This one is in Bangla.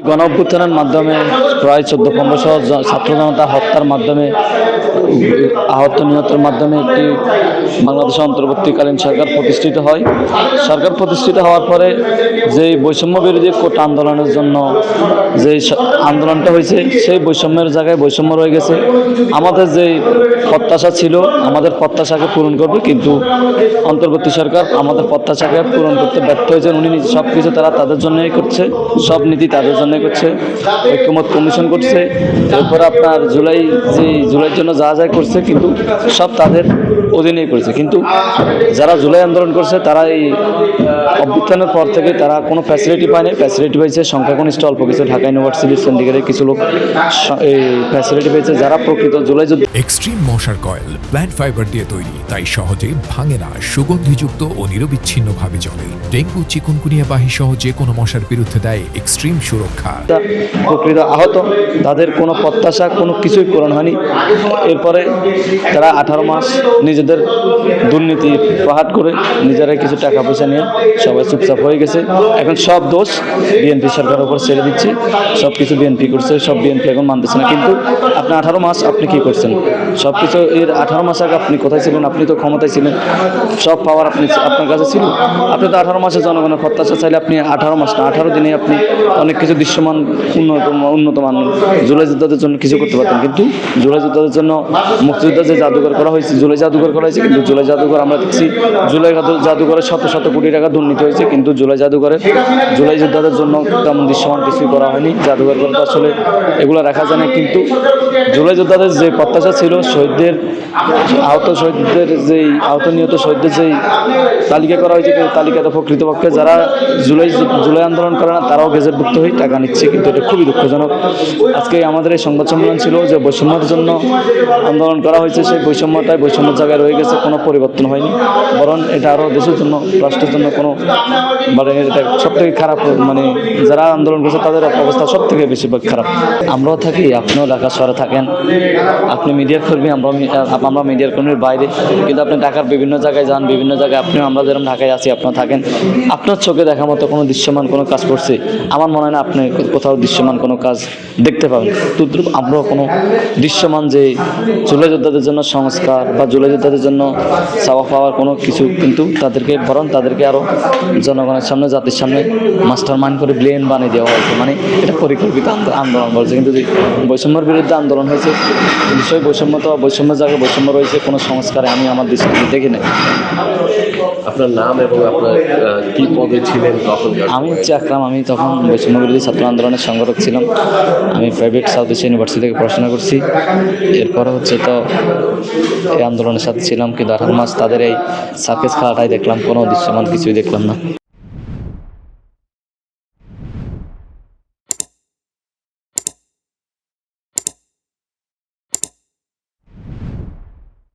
গণ অভ্যুত্থানের মাধ্যমে প্রায় 14-1500 ছাত্র জনতা হত্যার মাধ্যমে আহত নিহতের মাধ্যমে একটি বাংলাদেশ অন্তর্বর্তীকালীন সরকার প্রতিষ্ঠিত হয়। সরকার প্রতিষ্ঠিত হওয়ার পরে যে বৈষম্য বিরোধী কোটা আন্দোলনের জন্য যে আন্দোলনটা হয়েছে সেই বৈষম্যের জায়গায় বৈষম্য রয়ে গেছে। আমাদের যে প্রত্যাশা ছিল আমাদের প্রত্যাশাকে পূরণ করবে, কিন্তু অন্তর্বর্তী সরকার আমাদের প্রত্যাশাকে পূরণ করতে ব্যর্থ হয়েছেন। উনি সব কিছু তারা তাদের জন্যই করছে, সব নীতি তাদের জন্যই করছে। ঐক্যমত কমিশন করছে, এরপরে আপনার জুলাইয়ের জন্য যা যা করছে কিন্তু সব তাদের অধীনেই করেছে। কিন্তু যারা জুলাই আন্দোলন করছে তারা এই অভ্যুত্থানের পর থেকে তারা কোনো ফ্যাসিলিটি পায়নি। ফ্যাসিলিটি পেয়েছে সংখ্যাগরিষ্ঠ অল্প কিছু, ঢাকা ইউনিভার্সিটির সিন্ডিকেটের কিছু লোক এই ফ্যাসিলিটি পেয়েছে। যারা প্রকৃত জুলাই যুদ্ধ এক্সট্রিম মশার কয়েল প্ল্যান্ট ফাইবার দিয়ে তৈরি, তাই সহজে ভাঙে না, সুগন্ধিযুক্ত ও নিরবিচ্ছিন্নভাবে জ্বলে। ডেঙ্গু, চিকুনগুনিয়া বাহি সহ যে কোনো মশার বিরুদ্ধে দেয় এক্সট্রিম সুরক্ষা। প্রকৃত আহত তাদের কোনো প্রত্যাশা কোনো কিছুই পূরণ হয়নি। এরপরে তারা 18 মাস নিজেদের দুর্নীতি প্রহার করে নিজেরাই কিছু টাকা পয়সা নিয়ে সবাই চুপচাপ হয়ে গেছে। এখন সব দোষ বিএনপি সরকারের উপর ছেড়ে দিচ্ছে। সব কিছু বিএনপি করছে, সব বিএনপি এখন মানতেছে না। কিন্তু আপনি 18 মাস আপনি কি করছেন? সব কিছু এর 18 মাস আগে আপনি কোথায় ছিলেন? আপনি তো ক্ষমতায় ছিলেন, সব পাওয়ার আপনার কাছে ছিল। আপনি তো 18 মাসে জনগণের প্রত্যাশা চাইলে আপনি 18 মাস না 18 দিনে আপনি অনেক কিছু দৃশ্যমান উন্নত মান জুলাই যোদ্ধাদের জন্য কিছু করতে পারতেন। কিন্তু জুলাই যোদ্ধাদের জন্য মুক্তিযুদ্ধ যে জাদুঘর করা হয়েছে, জুলাই জাদুঘর করা হয়েছে, কিন্তু জুলাই জাদুঘর আমরা দেখছি জুলাই জাদুঘরে শত শত কোটি টাকা দুর্নীতি হয়েছে, কিন্তু জুলাই জাদুঘরে জুলাই যোদ্ধাদের জন্য তেমন দৃশ্যমান কিছুই করা হয়নি। জাদুঘর করতে আসলে এগুলো রাখা যায় না। কিন্তু জুলাই যোদ্ধাদের যে প্রত্যাশা ছিল, আহত নিহত শহীদদের যেই তালিকা করা হয়েছে, কিন্তু তালিকাটা প্রকৃতপক্ষে যারা জুলাই আন্দোলন করে না তারাও গেজেটভুক্ত হয়ে টাকা নিচ্ছে, কিন্তু এটা খুবই দুঃখজনক। আজকে আমাদের এই সংবাদ সম্মেলন ছিল যে বৈষম্যের জন্য আন্দোলন করা হয়েছে, সেই বৈষম্যের জায়গায় রয়ে গেছে, কোনো পরিবর্তন হয়নি। বরং এটা আরও দেশের জন্য, রাষ্ট্রের জন্য এটা সব থেকে খারাপ। যারা আন্দোলন করছে তাদের অবস্থা সব থেকে বেশিরভাগ খারাপ। আমরাও থাকি, আপনিও ঢাকা শহরে থাকেন, আপনি মিডিয়ার কর্মী, আমরা মিডিয়ার কর্মীর বাইরে, কিন্তু আপনি ঢাকার বিভিন্ন জায়গায় যান, বিভিন্ন জায়গায় আমরা যেরকম ঢাকায় আছি আপনারা থাকেন। আপনার চোখে দেখার মতো কোনো দৃশ্যমান কোনো কাজ করছে আমার মনে হয় না আপনি কোথাও দৃশ্যমান কোনো কাজ দেখতে পাবেন। তদ্রুপ আমরাও কোনো দৃশ্যমান যে জুলাই যোদ্ধাদের জন্য সংস্কার বা জুলাই যোদ্ধাদের জন্য চাওয়া পাওয়ার কোনো কিছু, কিন্তু তাদেরকে আরও জনগণের সামনে, জাতির সামনে মাস্টার মাইন্ড করে ব্লেন বানিয়ে দেওয়া হয়েছে। এটা পরিকল্পিত আন্দোলন বলছে, কিন্তু বৈষম্যের বিরুদ্ধে আন্দোলন হয়েছে। নিশ্চয়ই বৈষম্যের জায়গায় বৈষম্য রয়েছে, কোনো সংস্কারে আমি আমার দেশে দেখি না। আপনার নাম এবং আপনার কি পদে ছিলেন তখন? আমি আকরাম, আমি তখন বৈষম্য বিরোধী ছাত্র আন্দোলনের সংগঠক ছিলাম। আমি প্রাইভেট সাউথ এশিয়া ইউনিভার্সিটি থেকে পড়াশোনা করছি। এরপরে তো এই আন্দোলনের সাথে ছিলাম, কিন্তু 18 মাস তাদের এই সার্কেস খেলাটাই দেখলাম, কোনো দৃশ্যমান কিছুই দেখলাম না।